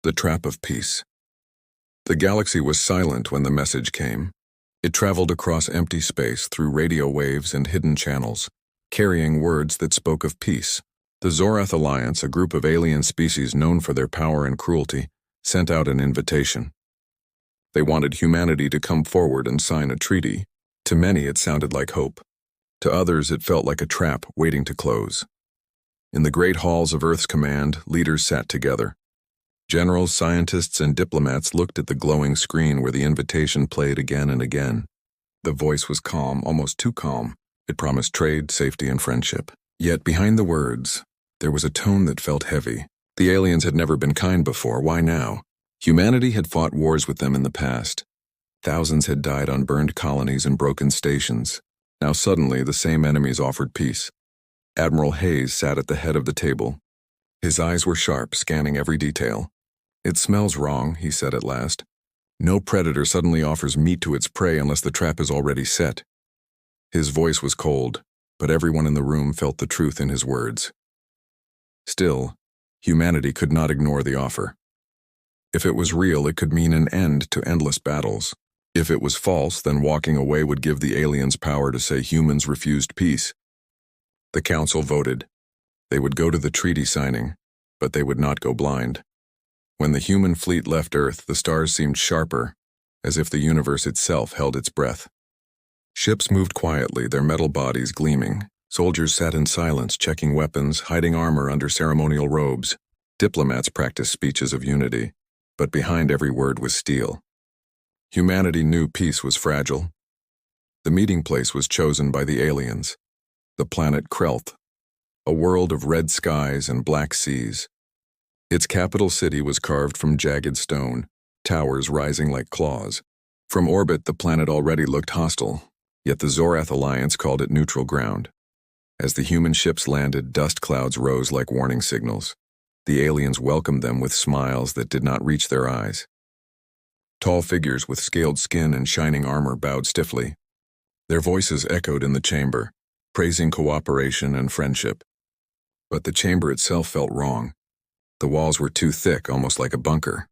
The Trap of Peace. The galaxy was silent when the message came. It traveled across empty space through radio waves and hidden channels, carrying words that spoke of peace. The Zorath Alliance, a group of alien species known for their power and cruelty, sent out an invitation. They wanted humanity to come forward and sign a treaty. To many it sounded like hope. To others it felt like a trap waiting to close. In the great halls of Earth's command, leaders sat together. Generals, scientists, and diplomats looked at the glowing screen where the invitation played again and again. The voice was calm, almost too calm. It promised trade, safety, and friendship. Yet behind the words, there was a tone that felt heavy. The aliens had never been kind before. Why now? Humanity had fought wars with them in the past. Thousands had died on burned colonies and broken stations. Now suddenly the same enemies offered peace. Admiral Hayes sat at the head of the table. His eyes were sharp, scanning every detail. "It smells wrong," he said at last. "No predator suddenly offers meat to its prey unless the trap is already set." His voice was cold, but everyone in the room felt the truth in his words. Still, humanity could not ignore the offer. If it was real, it could mean an end to endless battles. If it was false, then walking away would give the aliens power to say humans refused peace. The council voted. They would go to the treaty signing, but they would not go blind. When the human fleet left Earth, the stars seemed sharper, as if the universe itself held its breath. Ships moved quietly, their metal bodies gleaming. Soldiers sat in silence, checking weapons, hiding armor under ceremonial robes. Diplomats practiced speeches of unity, but behind every word was steel. Humanity knew peace was fragile. The meeting place was chosen by the aliens, the planet Krell, a world of red skies and black seas. Its capital city was carved from jagged stone, towers rising like claws. From orbit, the planet already looked hostile, yet the Zorath Alliance called it neutral ground. As the human ships landed, dust clouds rose like warning signals. The aliens welcomed them with smiles that did not reach their eyes. Tall figures with scaled skin and shining armor bowed stiffly. Their voices echoed in the chamber, praising cooperation and friendship. But the chamber itself felt wrong. The walls were too thick, almost like a bunker.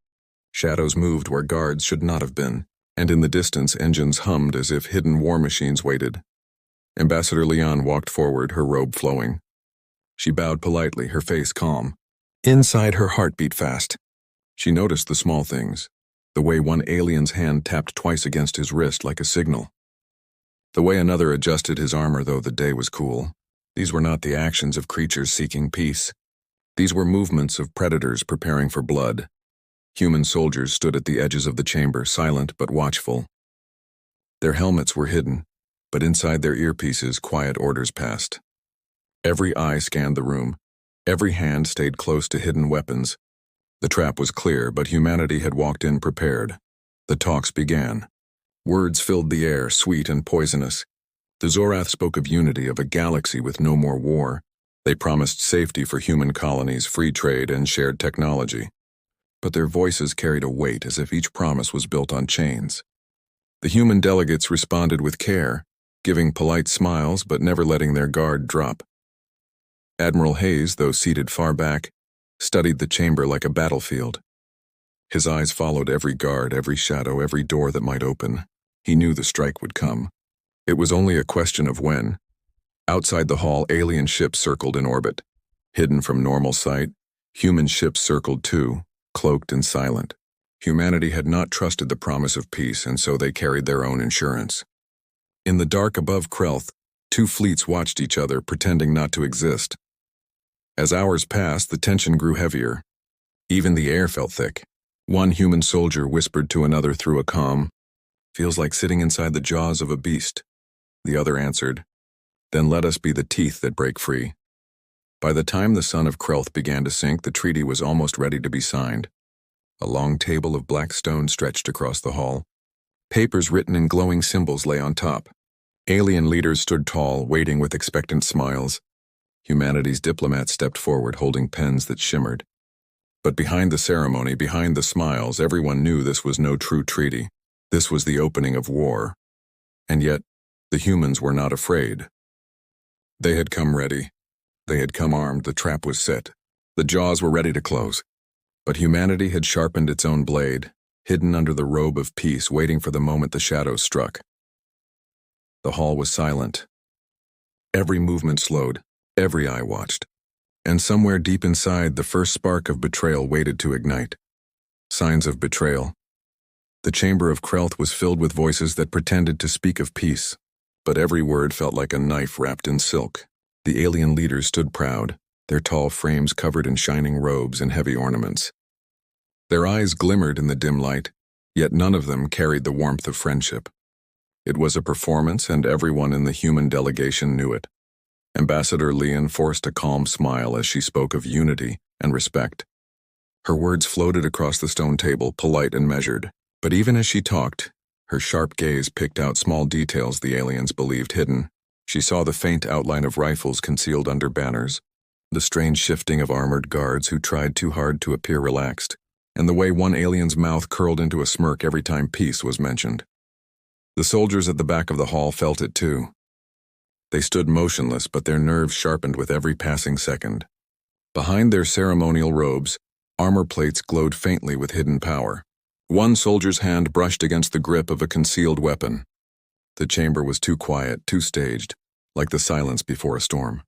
Shadows moved where guards should not have been, and in the distance engines hummed as if hidden war machines waited. Ambassador Leon walked forward, her robe flowing. She bowed politely, her face calm. Inside, her heart beat fast. She noticed the small things, the way one alien's hand tapped twice against his wrist like a signal. The way another adjusted his armor though the day was cool. These were not the actions of creatures seeking peace. These were movements of predators preparing for blood. Human soldiers stood at the edges of the chamber, silent but watchful. Their helmets were hidden, but inside their earpieces, quiet orders passed. Every eye scanned the room. Every hand stayed close to hidden weapons. The trap was clear, but humanity had walked in prepared. The talks began. Words filled the air, sweet and poisonous. The Zorath spoke of unity, of a galaxy with no more war. They promised safety for human colonies, free trade, and shared technology. But their voices carried a weight as if each promise was built on chains. The human delegates responded with care, giving polite smiles but never letting their guard drop. Admiral Hayes, though seated far back, studied the chamber like a battlefield. His eyes followed every guard, every shadow, every door that might open. He knew the strike would come. It was only a question of when. Outside the hall, alien ships circled in orbit. Hidden from normal sight, human ships circled too, cloaked and silent. Humanity had not trusted the promise of peace, and so they carried their own insurance. In the dark above Krell, two fleets watched each other, pretending not to exist. As hours passed, the tension grew heavier. Even the air felt thick. One human soldier whispered to another through a comm, "Feels like sitting inside the jaws of a beast." The other answered, "Then let us be the teeth that break free." By the time the sun of Krell began to sink, the treaty was almost ready to be signed. A long table of black stone stretched across the hall. Papers written in glowing symbols lay on top. Alien leaders stood tall, waiting with expectant smiles. Humanity's diplomats stepped forward, holding pens that shimmered. But behind the ceremony, behind the smiles, everyone knew this was no true treaty. This was the opening of war. And yet, the humans were not afraid. They had come ready. They had come armed. The trap was set. The jaws were ready to close. But humanity had sharpened its own blade, hidden under the robe of peace, waiting for the moment the shadows struck. The hall was silent. Every movement slowed, every eye watched. And somewhere deep inside, the first spark of betrayal waited to ignite. Signs of betrayal. The chamber of Krell was filled with voices that pretended to speak of peace, but every word felt like a knife wrapped in silk. The alien leaders stood proud, their tall frames covered in shining robes and heavy ornaments. Their eyes glimmered in the dim light, yet none of them carried the warmth of friendship. It was a performance, and everyone in the human delegation knew it. Ambassador Leon forced a calm smile as she spoke of unity and respect. Her words floated across the stone table, polite and measured, but even as she talked, her sharp gaze picked out small details the aliens believed hidden. She saw the faint outline of rifles concealed under banners, the strange shifting of armored guards who tried too hard to appear relaxed, and the way one alien's mouth curled into a smirk every time peace was mentioned. The soldiers at the back of the hall felt it too. They stood motionless, but their nerves sharpened with every passing second. Behind their ceremonial robes, armor plates glowed faintly with hidden power. One soldier's hand brushed against the grip of a concealed weapon. The chamber was too quiet, too staged, like the silence before a storm.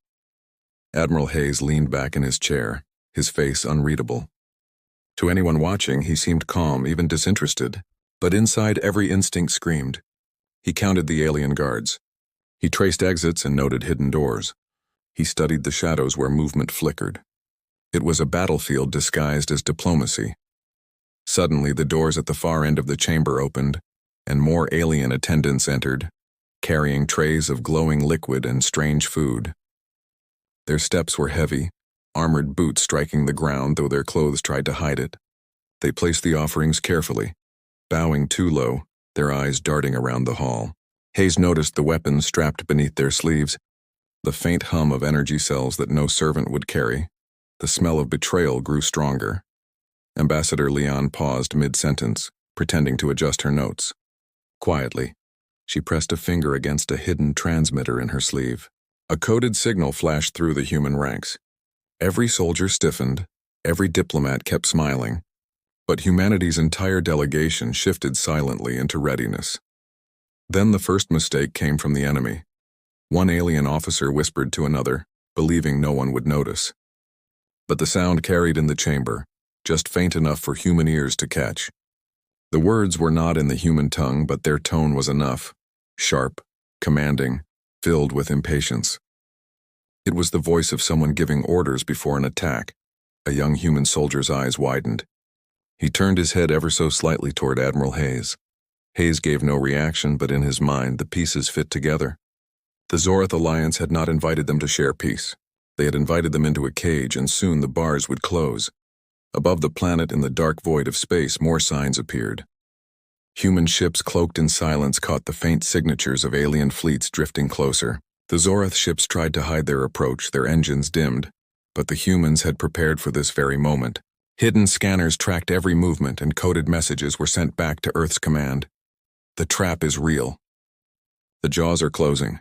Admiral Hayes leaned back in his chair, his face unreadable. To anyone watching, he seemed calm, even disinterested, but inside every instinct screamed. He counted the alien guards. He traced exits and noted hidden doors. He studied the shadows where movement flickered. It was a battlefield disguised as diplomacy. Suddenly, the doors at the far end of the chamber opened, and more alien attendants entered, carrying trays of glowing liquid and strange food. Their steps were heavy, armored boots striking the ground though their clothes tried to hide it. They placed the offerings carefully, bowing too low, their eyes darting around the hall. Hayes noticed the weapons strapped beneath their sleeves, the faint hum of energy cells that no servant would carry. The smell of betrayal grew stronger. Ambassador Leon paused mid-sentence, pretending to adjust her notes. Quietly, she pressed a finger against a hidden transmitter in her sleeve. A coded signal flashed through the human ranks. Every soldier stiffened, every diplomat kept smiling, but humanity's entire delegation shifted silently into readiness. Then the first mistake came from the enemy. One alien officer whispered to another, believing no one would notice. But the sound carried in the chamber, just faint enough for human ears to catch. The words were not in the human tongue, but their tone was enough, sharp, commanding, filled with impatience. It was the voice of someone giving orders before an attack. A young human soldier's eyes widened. He turned his head ever so slightly toward Admiral Hayes. Hayes gave no reaction, but in his mind the pieces fit together. The Zorath Alliance had not invited them to share peace. They had invited them into a cage, and soon the bars would close. Above the planet, in the dark void of space, more signs appeared. Human ships cloaked in silence caught the faint signatures of alien fleets drifting closer. The Zorath ships tried to hide their approach, their engines dimmed, but the humans had prepared for this very moment. Hidden scanners tracked every movement, and coded messages were sent back to Earth's command. The trap is real. The jaws are closing.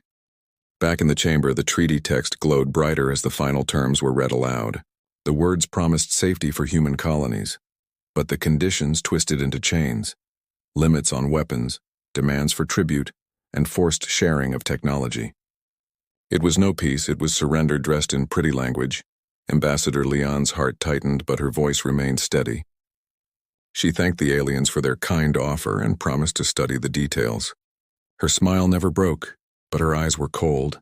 Back in the chamber, the treaty text glowed brighter as the final terms were read aloud. The words promised safety for human colonies, but the conditions twisted into chains. Limits on weapons, demands for tribute, and forced sharing of technology. It was no peace, it was surrender dressed in pretty language. Ambassador Leon's heart tightened, but her voice remained steady. She thanked the aliens for their kind offer and promised to study the details. Her smile never broke, but her eyes were cold,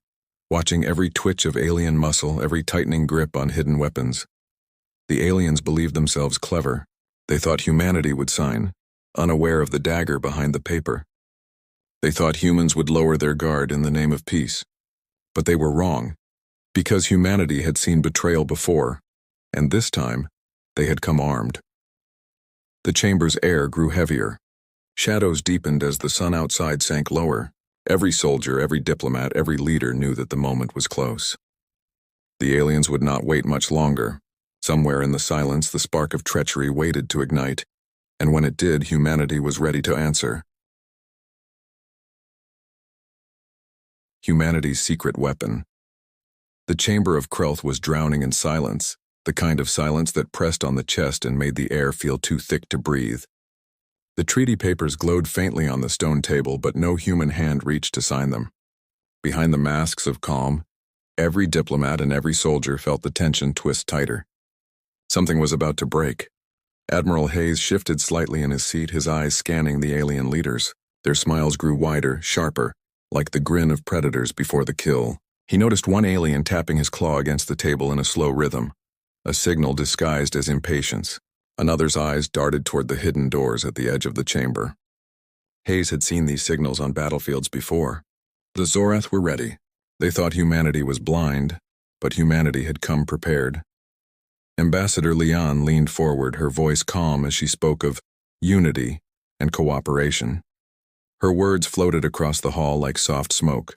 watching every twitch of alien muscle, every tightening grip on hidden weapons. The aliens believed themselves clever. They thought humanity would sign, unaware of the dagger behind the paper. They thought humans would lower their guard in the name of peace. But they were wrong, because humanity had seen betrayal before, and this time, they had come armed. The chamber's air grew heavier. Shadows deepened as the sun outside sank lower. Every soldier, every diplomat, every leader knew that the moment was close. The aliens would not wait much longer. Somewhere in the silence, the spark of treachery waited to ignite, and when it did, humanity was ready to answer. Humanity's secret weapon. The chamber of Krell was drowning in silence, the kind of silence that pressed on the chest and made the air feel too thick to breathe. The treaty papers glowed faintly on the stone table, but no human hand reached to sign them. Behind the masks of calm, every diplomat and every soldier felt the tension twist tighter. Something was about to break. Admiral Hayes shifted slightly in his seat, his eyes scanning the alien leaders. Their smiles grew wider, sharper, like the grin of predators before the kill. He noticed one alien tapping his claw against the table in a slow rhythm, a signal disguised as impatience. Another's eyes darted toward the hidden doors at the edge of the chamber. Hayes had seen these signals on battlefields before. The Zorath were ready. They thought humanity was blind, but humanity had come prepared. Ambassador Leon leaned forward, her voice calm as she spoke of unity and cooperation. Her words floated across the hall like soft smoke.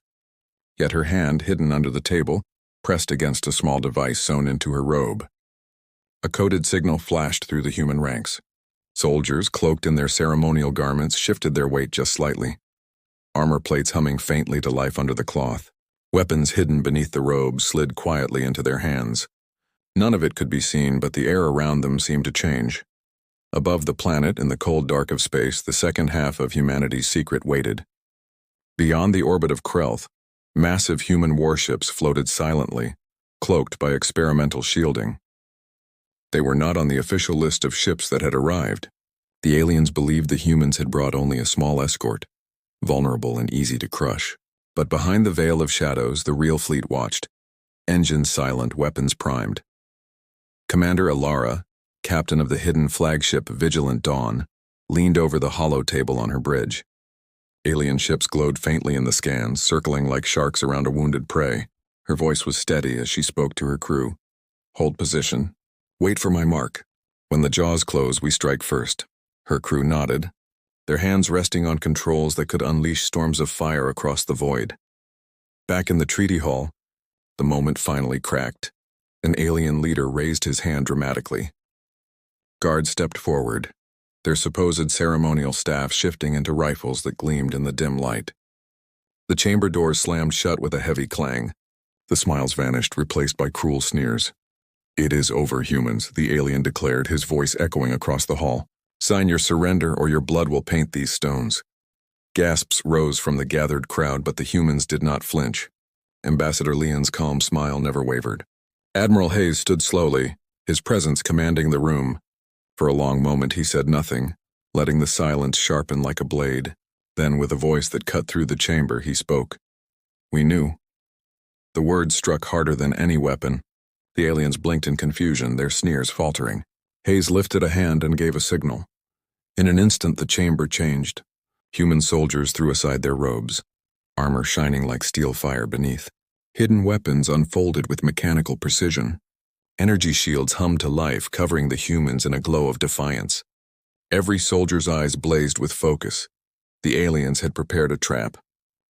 Yet her hand, hidden under the table, pressed against a small device sewn into her robe. A coded signal flashed through the human ranks. Soldiers, cloaked in their ceremonial garments, shifted their weight just slightly. Armor plates humming faintly to life under the cloth. Weapons hidden beneath the robes slid quietly into their hands. None of it could be seen, but the air around them seemed to change. Above the planet, in the cold dark of space, the second half of humanity's secret waited. Beyond the orbit of Krell, massive human warships floated silently, cloaked by experimental shielding. They were not on the official list of ships that had arrived. The aliens believed the humans had brought only a small escort, vulnerable and easy to crush. But behind the veil of shadows, the real fleet watched, engines silent, weapons primed. Commander Alara, captain of the hidden flagship Vigilant Dawn, leaned over the hollow table on her bridge. Alien ships glowed faintly in the scans, circling like sharks around a wounded prey. Her voice was steady as she spoke to her crew. Hold position. Wait for my mark. When the jaws close, we strike first. Her crew nodded, their hands resting on controls that could unleash storms of fire across the void. Back in the treaty hall, the moment finally cracked. An alien leader raised his hand dramatically. Guards stepped forward, their supposed ceremonial staff shifting into rifles that gleamed in the dim light. The chamber doors slammed shut with a heavy clang. The smiles vanished, replaced by cruel sneers. "It is over, humans," the alien declared, his voice echoing across the hall. "Sign your surrender or your blood will paint these stones." Gasps rose from the gathered crowd, but the humans did not flinch. Ambassador Leon's calm smile never wavered. Admiral Hayes stood slowly, his presence commanding the room. For a long moment he said nothing, letting the silence sharpen like a blade. Then, with a voice that cut through the chamber, he spoke. "We knew." The words struck harder than any weapon. The aliens blinked in confusion, their sneers faltering. Hayes lifted a hand and gave a signal. In an instant the chamber changed. Human soldiers threw aside their robes, armor shining like steel fire beneath. Hidden weapons unfolded with mechanical precision. Energy shields hummed to life, covering the humans in a glow of defiance. Every soldier's eyes blazed with focus. The aliens had prepared a trap.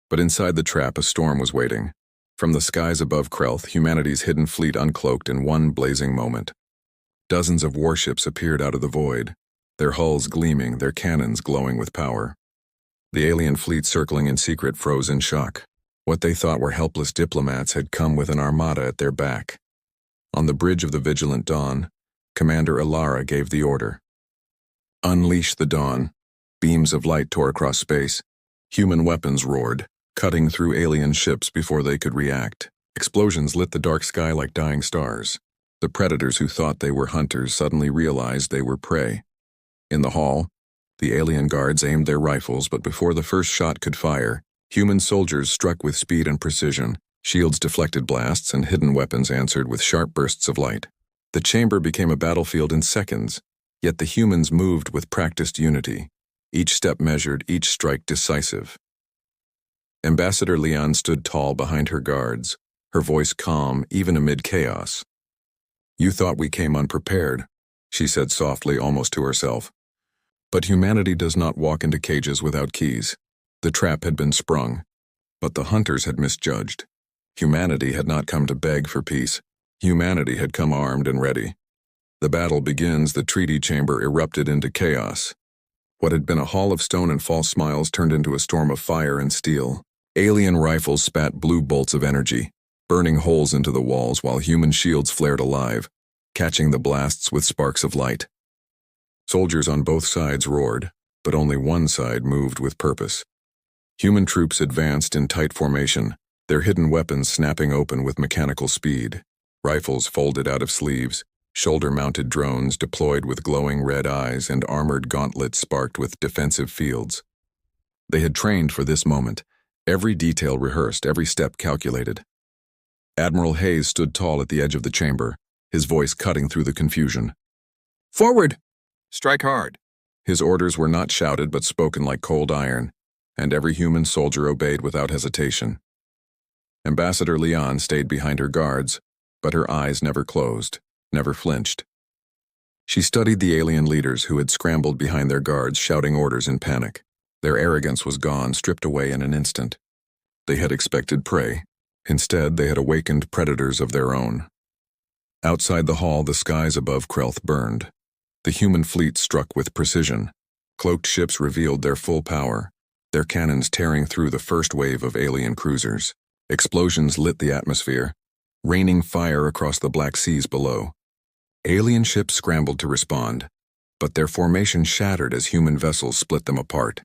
But inside the trap a storm was waiting. From the skies above Krell, humanity's hidden fleet uncloaked in one blazing moment. Dozens of warships appeared out of the void, their hulls gleaming, their cannons glowing with power. The alien fleet circling in secret froze in shock. What they thought were helpless diplomats had come with an armada at their back. On the bridge of the Vigilant Dawn, Commander Alara gave the order. Unleash the dawn. Beams of light tore across space. Human weapons roared, cutting through alien ships before they could react. Explosions lit the dark sky like dying stars. The predators who thought they were hunters suddenly realized they were prey. In the hall, the alien guards aimed their rifles, but before the first shot could fire, human soldiers struck with speed and precision. Shields deflected blasts, and hidden weapons answered with sharp bursts of light. The chamber became a battlefield in seconds, yet the humans moved with practiced unity, each step measured, each strike decisive. Ambassador Leon stood tall behind her guards, her voice calm even amid chaos. "You thought we came unprepared," she said softly, almost to herself. "But humanity does not walk into cages without keys." The trap had been sprung, but the hunters had misjudged. Humanity had not come to beg for peace. Humanity had come armed and ready. The battle begins. The treaty chamber erupted into chaos. What had been a hall of stone and false smiles turned into a storm of fire and steel. Alien rifles spat blue bolts of energy, burning holes into the walls while human shields flared alive. catching the blasts with sparks of light. Soldiers on both sides roared, but only one side moved with purpose. Human troops advanced in tight formation, their hidden weapons snapping open with mechanical speed. Rifles folded out of sleeves, shoulder-mounted drones deployed with glowing red eyes, and armored gauntlets sparked with defensive fields. They had trained for this moment, every detail rehearsed, every step calculated. Admiral Hayes stood tall at the edge of the chamber, his voice cutting through the confusion. "Forward! Strike hard!" His orders were not shouted but spoken like cold iron, and every human soldier obeyed without hesitation. Ambassador Leon stayed behind her guards, but her eyes never closed, never flinched. She studied the alien leaders who had scrambled behind their guards, shouting orders in panic. Their arrogance was gone, stripped away in an instant. They had expected prey. Instead, they had awakened predators of their own. Outside the hall, the skies above Krell burned. The human fleet struck with precision. Cloaked ships revealed their full power, their cannons tearing through the first wave of alien cruisers. Explosions lit the atmosphere, raining fire across the black seas below. Alien ships scrambled to respond, but their formation shattered as human vessels split them apart,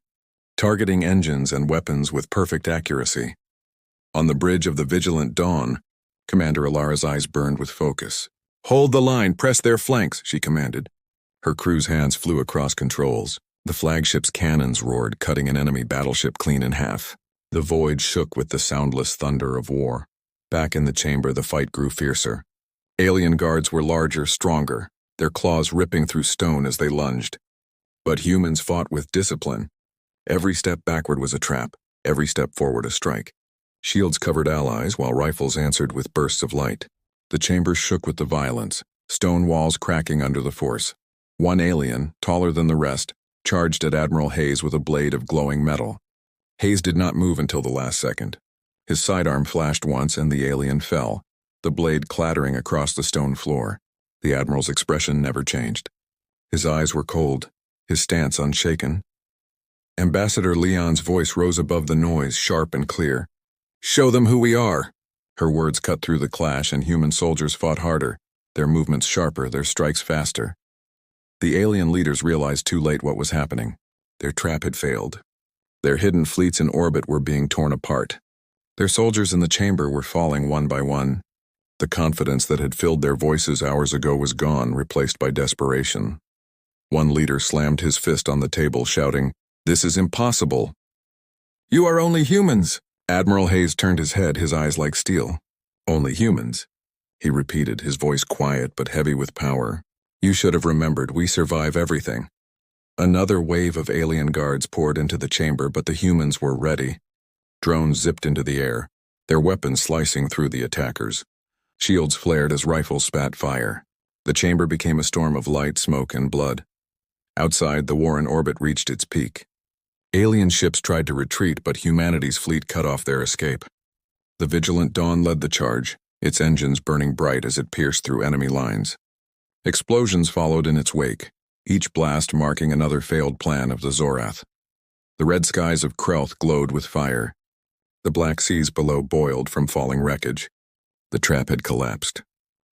targeting engines and weapons with perfect accuracy. On the bridge of the Vigilant Dawn, Commander Alara's eyes burned with focus. "Hold the line, press their flanks," she commanded. Her crew's hands flew across controls. The flagship's cannons roared, cutting an enemy battleship clean in half. The void shook with the soundless thunder of war. Back in the chamber, the fight grew fiercer. Alien guards were larger, stronger, their claws ripping through stone as they lunged. But humans fought with discipline. Every step backward was a trap, every step forward a strike. Shields covered allies while rifles answered with bursts of light. The chamber shook with the violence, stone walls cracking under the force. One alien, taller than the rest, charged at Admiral Hayes with a blade of glowing metal. Hayes did not move until the last second. His sidearm flashed once and the alien fell, the blade clattering across the stone floor. The Admiral's expression never changed. His eyes were cold, his stance unshaken. Ambassador Leon's voice rose above the noise, sharp and clear. "Show them who we are!" Her words cut through the clash, and human soldiers fought harder, their movements sharper, their strikes faster. The alien leaders realized too late what was happening. Their trap had failed. Their hidden fleets in orbit were being torn apart. Their soldiers in the chamber were falling one by one. The confidence that had filled their voices hours ago was gone, replaced by desperation. One leader slammed his fist on the table, shouting, "This is impossible!" "You are only humans!" Admiral Hayes turned his head, his eyes like steel. "Only humans," he repeated, his voice quiet but heavy with power. "You should have remembered, we survive everything." Another wave of alien guards poured into the chamber, but the humans were ready. Drones zipped into the air, their weapons slicing through the attackers. Shields flared as rifles spat fire. The chamber became a storm of light, smoke, and blood. Outside, the war in orbit reached its peak. Alien ships tried to retreat, but humanity's fleet cut off their escape. The Vigilant Dawn led the charge, its engines burning bright as it pierced through enemy lines. Explosions followed in its wake, each blast marking another failed plan of the Zorath. The red skies of Krell glowed with fire. The black seas below boiled from falling wreckage. The trap had collapsed.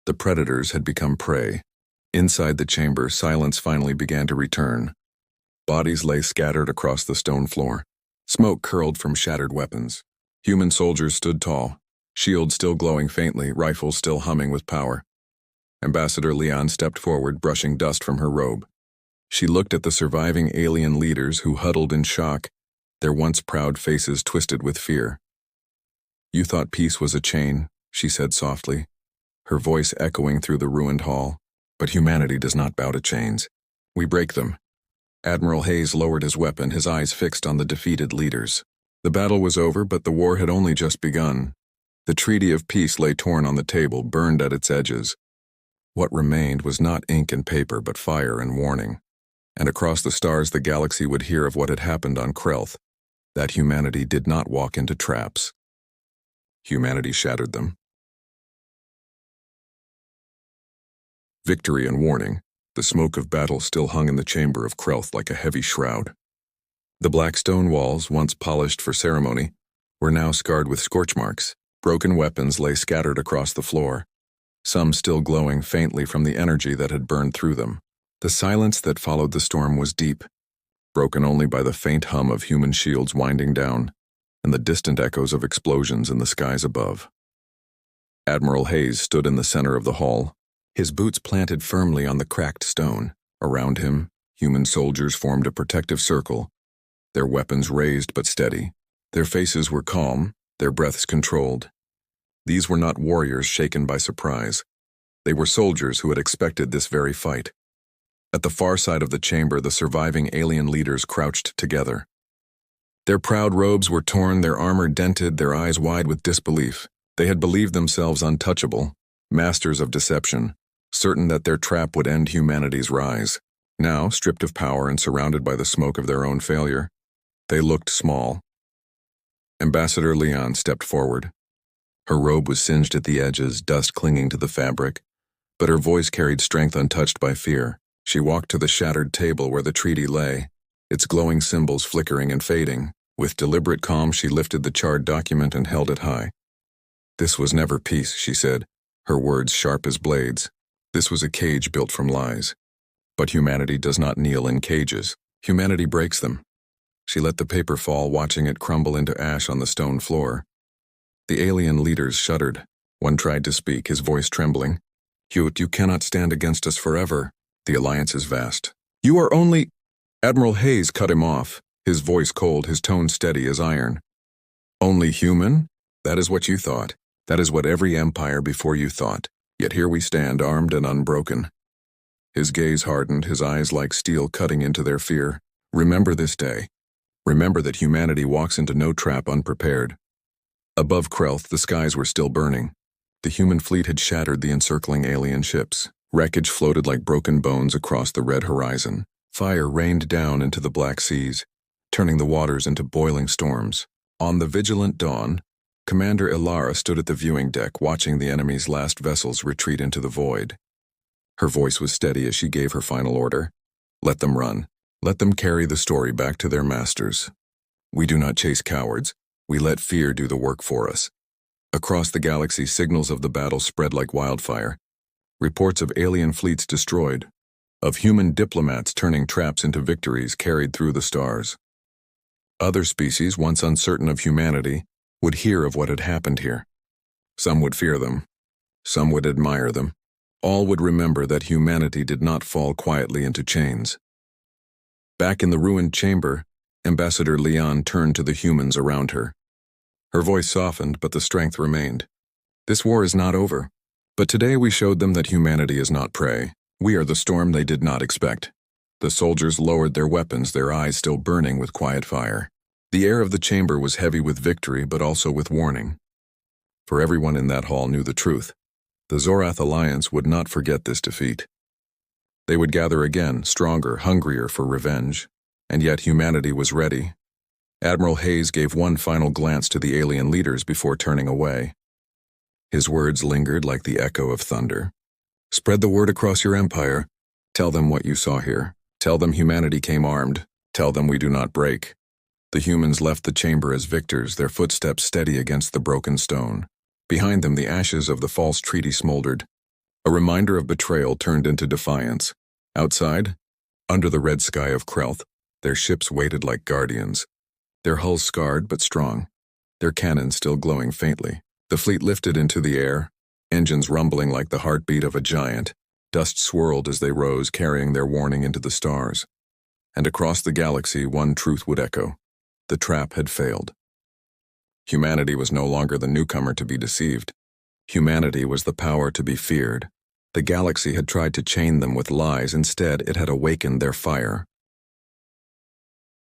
The predators had become prey. Inside the chamber, silence finally began to return. Bodies lay scattered across the stone floor. Smoke curled from shattered weapons. Human soldiers stood tall, shields still glowing faintly, rifles still humming with power. Ambassador Leon stepped forward, brushing dust from her robe. She looked at the surviving alien leaders who huddled in shock, their once proud faces twisted with fear. "You thought peace was a chain," she said softly, her voice echoing through the ruined hall. "But humanity does not bow to chains. We break them." Admiral Hayes lowered his weapon, his eyes fixed on the defeated leaders. The battle was over, but the war had only just begun. The treaty of peace lay torn on the table, burned at its edges. What remained was not ink and paper, but fire and warning. And across the stars the galaxy would hear of what had happened on Krell, that humanity did not walk into traps. Humanity shattered them. Victory and warning. The smoke of battle still hung in the chamber of Krell like a heavy shroud. The black stone walls, once polished for ceremony, were now scarred with scorch marks. Broken weapons lay scattered across the floor. some still glowing faintly from the energy that had burned through them. The silence that followed the storm was deep, broken only by the faint hum of human shields winding down and the distant echoes of explosions in the skies above. Admiral Hayes stood in the center of the hall, his boots planted firmly on the cracked stone. Around him, human soldiers formed a protective circle, their weapons raised but steady. Their faces were calm, their breaths controlled. These were not warriors shaken by surprise. They were soldiers who had expected this very fight. At the far side of the chamber, the surviving alien leaders crouched together. Their proud robes were torn, their armor dented, their eyes wide with disbelief. They had believed themselves untouchable, masters of deception, certain that their trap would end humanity's rise. Now, stripped of power and surrounded by the smoke of their own failure, they looked small. Ambassador Leon stepped forward. Her robe was singed at the edges, dust clinging to the fabric, but her voice carried strength untouched by fear. She walked to the shattered table where the treaty lay, its glowing symbols flickering and fading. With deliberate calm, she lifted the charred document and held it high. "This was never peace," she said, her words sharp as blades. "This was a cage built from lies. But humanity does not kneel in cages. Humanity breaks them." She let the paper fall, watching it crumble into ash on the stone floor. The alien leaders shuddered. One tried to speak, his voice trembling. "Hewitt, you cannot stand against us forever. The alliance is vast. You are only—" Admiral Hayes cut him off, his voice cold, his tone steady as iron. "Only human? That is what you thought. That is what every empire before you thought. Yet here we stand, armed and unbroken." His gaze hardened, his eyes like steel cutting into their fear. "Remember this day. Remember that humanity walks into no trap unprepared." Above Krell, the skies were still burning. The human fleet had shattered the encircling alien ships. Wreckage floated like broken bones across the red horizon. Fire rained down into the black seas, turning the waters into boiling storms. On the vigilant dawn, Commander Ilara stood at the viewing deck, watching the enemy's last vessels retreat into the void. Her voice was steady as she gave her final order. "Let them run. Let them carry the story back to their masters. We do not chase cowards. We let fear do the work for us." Across the galaxy, signals of the battle spread like wildfire. Reports of alien fleets destroyed, of human diplomats turning traps into victories carried through the stars. Other species, once uncertain of humanity, would hear of what had happened here. Some would fear them. Some would admire them. All would remember that humanity did not fall quietly into chains. Back in the ruined chamber, Ambassador Leon turned to the humans around her. Her voice softened, but the strength remained. "This war is not over. But today we showed them that humanity is not prey. We are the storm they did not expect." The soldiers lowered their weapons, their eyes still burning with quiet fire. The air of the chamber was heavy with victory, but also with warning. For everyone in that hall knew the truth. The Zorath Alliance would not forget this defeat. They would gather again, stronger, hungrier for revenge. And yet humanity was ready. Admiral Hayes gave one final glance to the alien leaders before turning away. His words lingered like the echo of thunder. "Spread the word across your empire. Tell them what you saw here. Tell them humanity came armed. Tell them we do not break." The humans left the chamber as victors, their footsteps steady against the broken stone. Behind them, the ashes of the false treaty smoldered. A reminder of betrayal turned into defiance. Outside, under the red sky of Krell, their ships waited like guardians. Their hulls scarred but strong, their cannons still glowing faintly. The fleet lifted into the air, engines rumbling like the heartbeat of a giant. Dust swirled as they rose, carrying their warning into the stars. And across the galaxy, one truth would echo. The trap had failed. Humanity was no longer the newcomer to be deceived. Humanity was the power to be feared. The galaxy had tried to chain them with lies. Instead, it had awakened their fire.